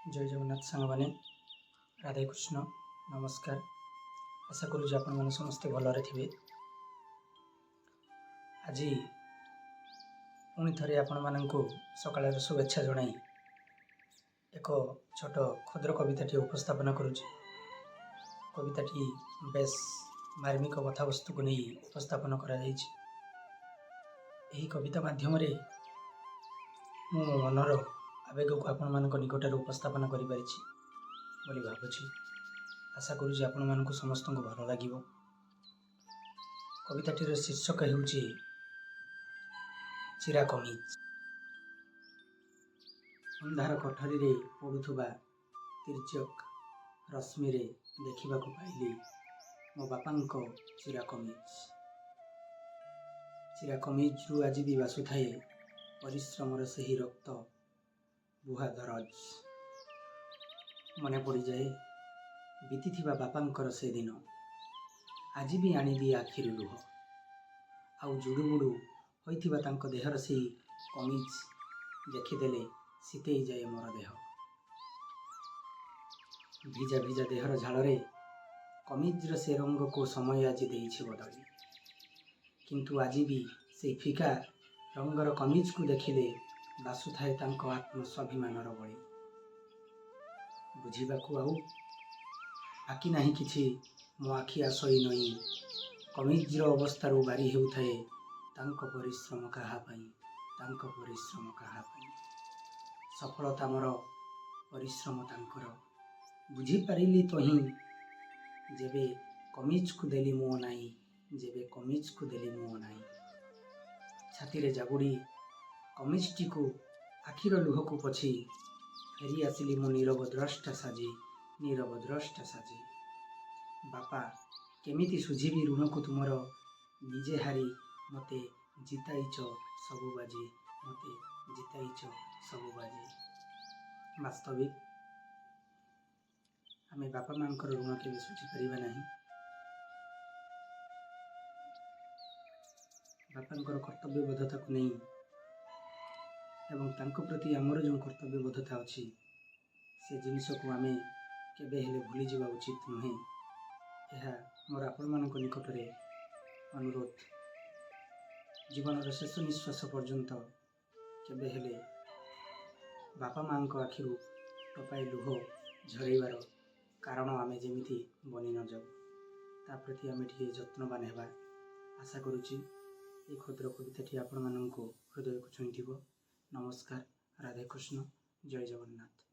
जय जगन्नाथ सांग मैंने राधे कृष्ण नमस्कार। आशा करूँ आपण मैंने समस्ते भलरे थे। आज पुणी थे आपण मानक सकाल शुभेच्छा जनाई एक छोट क्षुद्र कविताटी उपस्थापन करुच्ची। कविताटी बेस मार्मिक कथावस्तु को नहीं उपस्थापन करा जायछि। एही कविता माध्यम मो मनर आवेग को आपण मानक निकटर उपस्थापन करि परिछि बोली भाबुछि। आशा करूँ आपण मानक समस्त को भल लागिबो। कविताटीर शीर्षक हेउछि चिरा कमीज। अंधार कोठरी रे पड़ुथुबा तिर्यक रश्मि रे देखिबाकु पाइली मो बापांको चिरा कमीज। चिरा कमीज रु आज भी बासुथाए परिश्रमर सही रक्त बुहा दरज। मने पड़ जाए बीतीथिबा बापांकर से दिन आज भी आनिदिए आखिर लुह। आउ जुड़ुबुड़ु होइथिबा तांको देहर से कमीज देखिदेले शीतई जाए मोर देह। भिजा भिजा देहर झालरे कमीजर से रंग को समय आज देइछि बदली। किंतु आज भी से फिका रंगर कमीज को देखिले बासुथाए तांको आत्मस्वाभिमानर बळी। बुझिबाकू आउ बाकी नाही किछि मो आखि आसई नई कमीजर अवस्थारू बारी हेउथाए तांको परिश्रम काहा पई, तांको परिश्रम काहा पई। सफलता मोर परिश्रम तांकर बुझी पारिली तोही जेबे कमीज को देली मो नाई, जेबे कमीज को देली मो नाई। छाती रे जाबुड़ी कमीजटी को आखिर लुह को पछी फेरी आसिली मो नीरव द्रष्टा साजी, नीरव द्रष्टा साजी। बापा केमिति सुझीबी ऋण को तुमर निजे हारी मते जिताइच सबु बाजी, मते जिताइच सबु बाजी। वास्तविक आमे बापा मांकर ऋण केबे सुझी परिबा नाही। बापांकर कर्तव्यबद्धता को नहीं एवं तांको प्रति आमर जो कर्तव्यबद्धता अच्छी से जिनिस को आमे केबे हेले भूली जावा उचित नुहे। यह मोर आपण मानक निकटरे अनुरोध। जीवनर शेष निश्वास पर्यंत केबे हेले बापा मां को आखिरु टपाई लुह झरैबार कारण आमे जेमिति बनी न जाऊ ता प्रति आमे टिके जत्नवान हेबा। आशा करुछि ये क्षुद्र कविताटी आपण मानक हृदय को छुईथिबो। नमस्कार, राधे कृष्ण, जय जगन्नाथ।